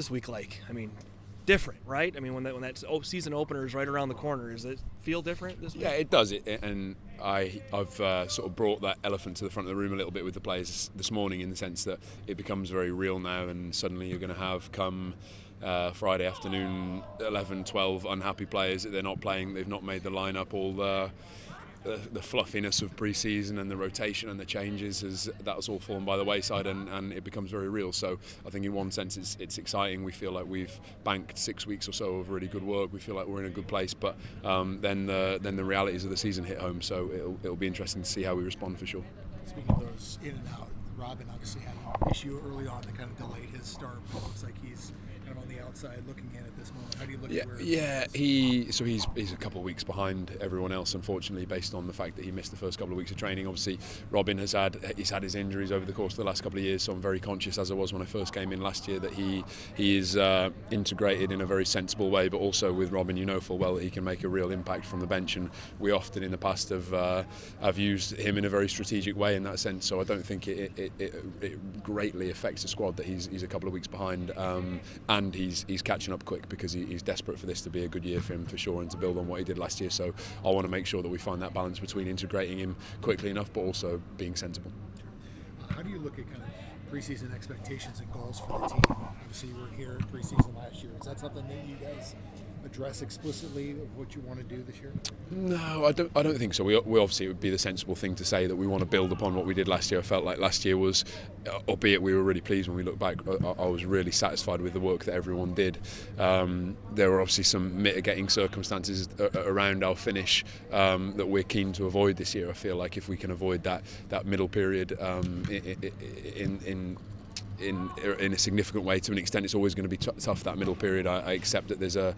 this week like? I mean, different, right? I mean, when that season opener is right around the corner, does it feel different this week? Yeah, it does. And I've sort of brought that elephant to the front of the room a little bit with the players this morning, in the sense that it becomes very real now, and suddenly you're going to have come Friday afternoon 11, 12 unhappy players that they're not playing. They've not made the lineup. All the fluffiness of pre-season and the rotation and the changes, that's all fallen by the wayside, and it becomes very real. So I think in one sense it's exciting. We feel like we've banked 6 weeks or so of really good work. We feel like we're in a good place, but then the realities of the season hit home. So it'll be interesting to see how we respond, for sure. Speaking of those in and out, Robin obviously had an issue early on that kind of delayed his start, but it looks like he's kind of on the outside looking in at this moment. How do you look at where he's a couple of weeks behind everyone else, unfortunately, based on the fact that he missed the first couple of weeks of training. Obviously, Robin has had his injuries over the course of the last couple of years, so I'm very conscious, as I was when I first came in last year, that he is integrated in a very sensible way. But also with Robin, you know full well that he can make a real impact from the bench, and we often in the past have used him in a very strategic way in that sense. So I don't think it greatly affects the squad that he's a couple of weeks behind, and he's catching up quick, because he's desperate for this to be a good year for him, for sure, and to build on what he did last year. So I want to make sure that we find that balance between integrating him quickly enough but also being sensible. How do you look at kind of preseason expectations and goals for the team? Obviously you were here preseason last year. Is that something that you guys address explicitly of what you want to do this year? No, I don't think so. We obviously, it would be the sensible thing to say that we want to build upon what we did last year. I felt like last year was, albeit we were really pleased when we look back, I was really satisfied with the work that everyone did. There were obviously some mitigating circumstances around our finish that we're keen to avoid this year. I feel like if we can avoid that middle period in a significant way, to an extent, it's always going to be tough, that middle period. I accept that there's a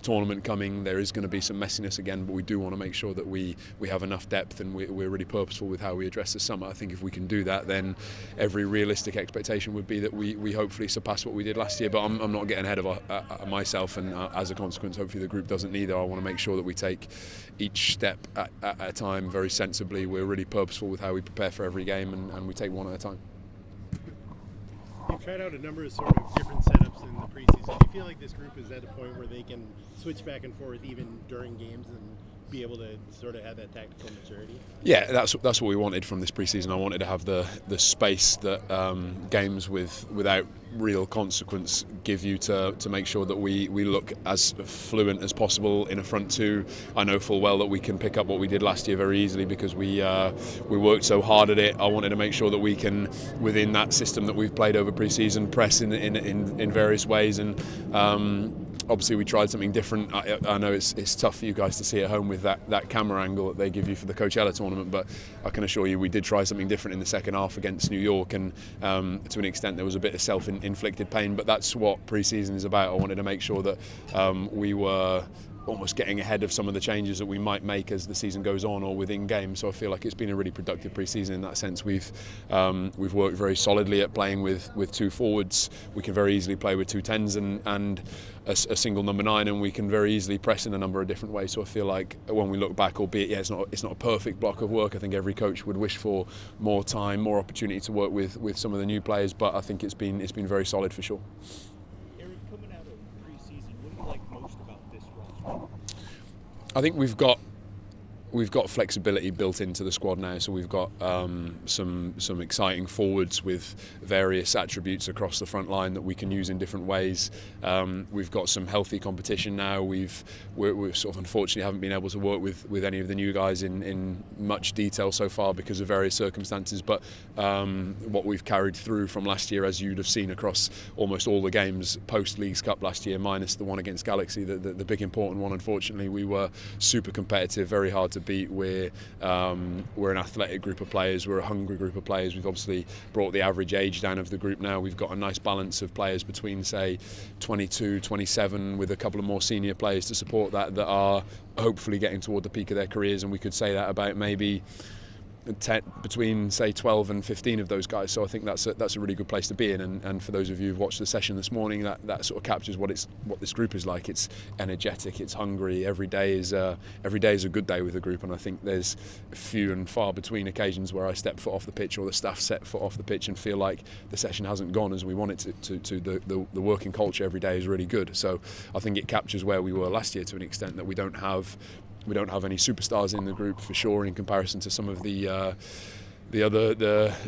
tournament coming. There is going to be some messiness again, but we do want to make sure that we have enough depth, and we're really purposeful with how we address the summer. I think if we can do that, then every realistic expectation would be that we hopefully surpass what we did last year. But I'm not getting ahead of myself, and as a consequence, hopefully the group doesn't either. I want to make sure that we take each step at a time very sensibly. We're really purposeful with how we prepare for every game, and we take one at a time. You've tried out a number of sort of different setups in the preseason. Do you feel like this group is at a point where they can switch back and forth even during games and be able to sort of have that tactical maturity? Yeah, that's what we wanted from this preseason. I wanted to have the space that games without real consequence give you to make sure that we look as fluent as possible in a front two. I know full well that we can pick up what we did last year very easily, because we worked so hard at it. I wanted to make sure that we can, within that system that we've played over pre-season, press in various ways, and obviously we tried something different. I know it's tough for you guys to see at home with that camera angle that they give you for the Coachella tournament, but I can assure you we did try something different in the second half against New York, and to an extent there was a bit of self-inflicted pain, but that's what pre-season is about. I wanted to make sure that we were almost getting ahead of some of the changes that we might make as the season goes on or within games. So I feel like it's been a really productive pre-season in that sense. We've worked very solidly at playing with two forwards. We can very easily play with two tens and a single number 9, and we can very easily press in a number of different ways. So I feel like when we look back, albeit it's not a perfect block of work, I think every coach would wish for more time, more opportunity to work with some of the new players, but I think it's been very solid for sure. Eric, coming out of pre-season, what do you like most about this roster? I think we've got flexibility built into the squad now, so we've got some exciting forwards with various attributes across the front line that we can use in different ways. We've got some healthy competition now. We've sort of unfortunately haven't been able to work with any of the new guys in much detail so far because of various circumstances, but what we've carried through from last year, as you'd have seen across almost all the games post Leagues Cup last year, minus the one against Galaxy, the big important one, unfortunately, we were super competitive, very hard to beat. We're an athletic group of players, we're a hungry group of players. We've obviously brought the average age down of the group now. We've got a nice balance of players between, say, 22, 27, with a couple of more senior players to support that are hopefully getting toward the peak of their careers, and we could say that about maybe between say 12 and 15 of those guys. So I think that's a really good place to be in. And for those of you who've watched the session this morning, that sort of captures what this group is like. It's energetic, it's hungry. Every day is a good day with the group, and I think there's few and far between occasions where I step foot off the pitch or the staff set foot off the pitch and feel like the session hasn't gone as we want it to. The working culture every day is really good. So I think it captures where we were last year to an extent, that we don't have any superstars in the group for sure in comparison to some of the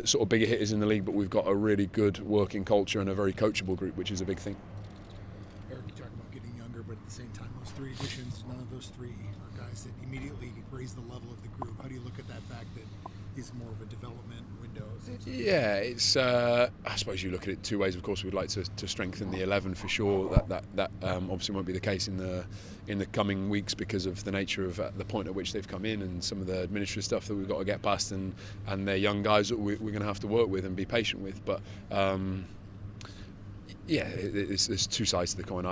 sort of bigger hitters in the league, but we've got a really good working culture and a very coachable group, which is a big thing. Eric, you talk about getting younger, but at the same time, those 3 additions, none of those 3 are guys that immediately raise the level of the group. How do you look at that fact that he's more of a development window? Yeah, it's. I suppose you look at it 2 ways. Of course, we'd like to strengthen the 11 for sure. That obviously won't be the case in the coming weeks because of the nature of the point at which they've come in and some of the administrative stuff that we've got to get past, and they're young guys that we're going to have to work with and be patient with. But yeah, there's 2 sides to the coin.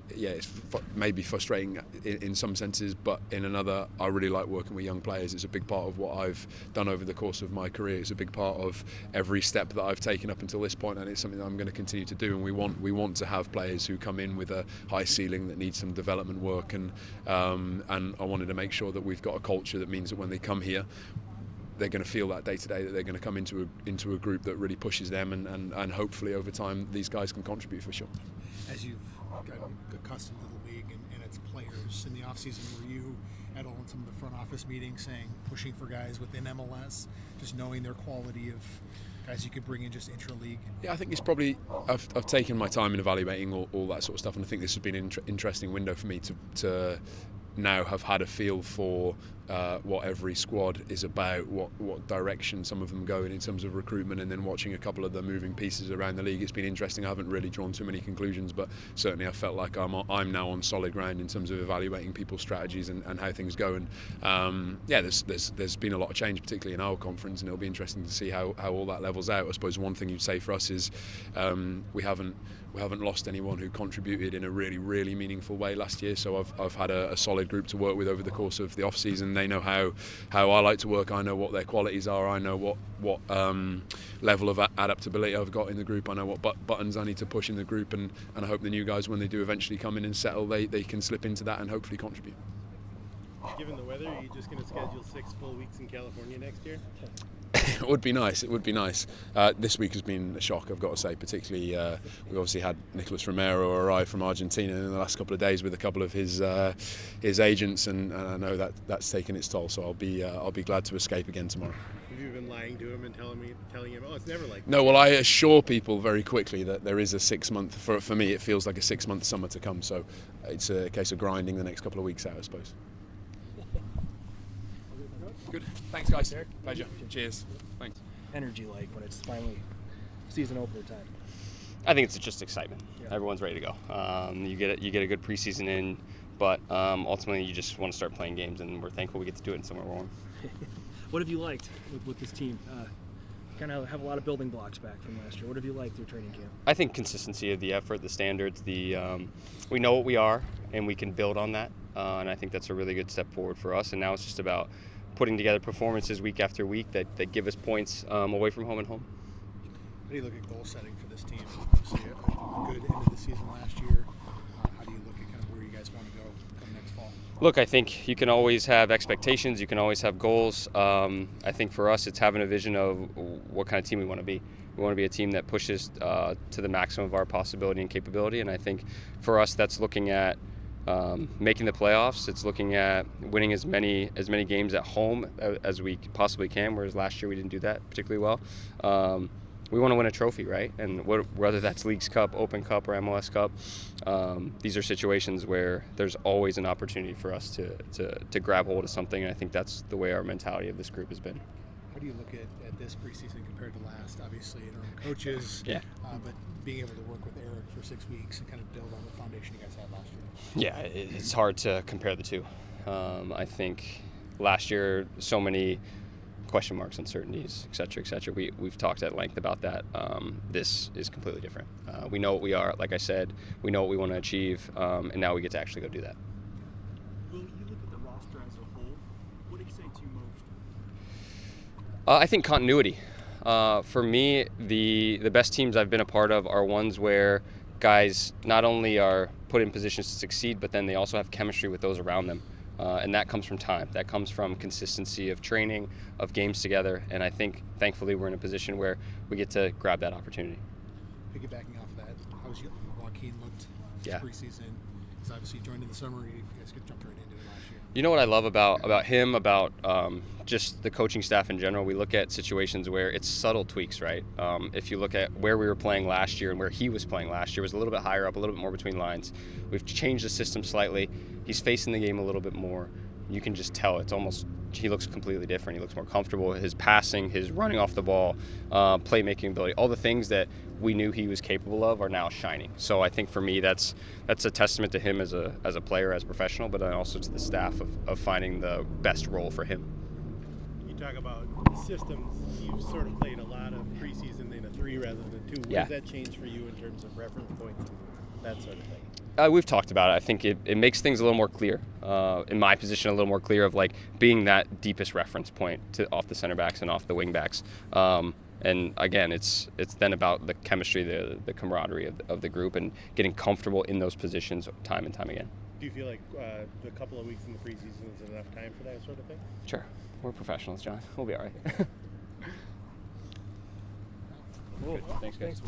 It's maybe frustrating in some senses, but in another, I really like working with young players. It's a big part of what I've done over the course of my career. It's a big part of every step that I've taken up until this point, and it's something that I'm going to continue to do. And we want to have players who come in with a high ceiling that needs some development work, and I wanted to make sure that we've got a culture that means that when they come here, they're going to feel that day to day, that they're going to come into a group that really pushes them, and hopefully over time these guys can contribute for sure. As you've gotten accustomed to the league and its players in the offseason, were you at all in some of the front office meetings pushing for guys within MLS, just knowing their quality of guys you could bring in just intra-league? Yeah, I think it's probably, I've taken my time in evaluating all that sort of stuff, and I think this has been an interesting window for me to now have had a feel for what every squad is about, what direction some of them go in terms of recruitment, and then watching a couple of the moving pieces around the league. It's been interesting. I haven't really drawn too many conclusions, but certainly I felt like I'm now on solid ground in terms of evaluating people's strategies and how things go. And there's been a lot of change, particularly in our conference, and it'll be interesting to see how all that levels out. I suppose one thing you'd say for us is we haven't lost anyone who contributed in a really, really meaningful way last year. So I've had a solid group to work with over the course of the off season. They know how I like to work. I know what their qualities are. I know what level of adaptability I've got in the group. I know what buttons I need to push in the group, and I hope the new guys, when they do eventually come in and settle, they can slip into that and hopefully contribute. Given the weather, are you just going to schedule 6 full weeks in California next year? It would be nice. This week has been a shock, I've got to say. Particularly, we obviously had Nicolas Romero arrive from Argentina in the last couple of days with a couple of his agents, and I know that's taken its toll. So I'll be glad to escape again tomorrow. Have you been lying to him and telling him, oh, it's never like that? No, well, I assure people very quickly that there is a 6 month. For me, it feels like a 6 month summer to come. So it's a case of grinding the next couple of weeks out, I suppose. Good. Thanks, guys. Pleasure. Cheers. Thanks. Energy like when it's finally season opener time? I think it's just excitement. Yeah. Everyone's ready to go. You get a good preseason in, but ultimately you just want to start playing games, and we're thankful we get to do it in somewhere warm. What have you liked with this team? Kind of have a lot of building blocks back from last year. What have you liked through training camp? I think consistency of the effort, the standards, we know what we are, and we can build on that. And I think that's a really good step forward for us. And now it's just about putting together performances week after week that give us points away from home and home. How do you look at goal setting for this team? Obviously, a good end of the season last year. How do you look at kind of where you guys want to go come next fall? Look, I think you can always have expectations. You can always have goals. I think for us, it's having a vision of what kind of team we want to be. We want to be a team that pushes to the maximum of our possibility and capability. And I think for us, that's looking at making the playoffs. It's looking at winning as many games at home as we possibly can, whereas last year we didn't do that particularly well. We want to win a trophy, right? And whether that's Leagues Cup, Open Cup, or MLS Cup, these are situations where there's always an opportunity for us to grab hold of something, and I think that's the way our mentality of this group has been. How do you look at this preseason compared to last? Obviously, interim coaches, Yeah. But being able to work with Eric for 6 weeks and kind of build on the foundation you guys had last year. Yeah, it's hard to compare the two. I think last year, so many question marks, uncertainties, et cetera, we've talked at length about that. This is completely different. We know what we are, like I said, we know what we want to achieve, and now we get to actually go do that. Will you look at the roster as a whole? What excites you I think continuity. For me, the best teams I've been a part of are ones where guys not only are put in positions to succeed, but then they also have chemistry with those around them. And that comes from time. That comes from consistency of training, of games together. And I think, thankfully, we're in a position where we get to grab that opportunity. Piggybacking off that, how's Joaquin looked this preseason? Because obviously you joined in the summer, you guys jumped right into it last year. You know what I love about him, about just the coaching staff in general? We look at situations where it's subtle tweaks, right? If you look at where we were playing last year and where he was playing last year was a little bit higher up, a little bit more between lines. We've changed the system slightly. He's facing the game a little bit more. You can just tell it's almost, he looks completely different. He looks more comfortable. His passing, his running off the ball, playmaking ability, all the things that we knew he was capable of are now shining. So I think for me, that's a testament to him as a player, as a professional, but then also to the staff of finding the best role for him. You talk about systems. You've sort of played a lot of preseason in a 3 rather than 2. What does that change for you in terms of reference points and that sort of thing? We've talked about it. I think it makes things a little more clear. In my position, a little more clear of like being that deepest reference point to off the center backs and off the wing backs. And again, it's then about the chemistry, the camaraderie of the group, and getting comfortable in those positions time and time again. Do you feel like the couple of weeks in the preseason is enough time for that sort of thing? Sure. We're professionals, John. We'll be all right. Cool. Thanks, guys.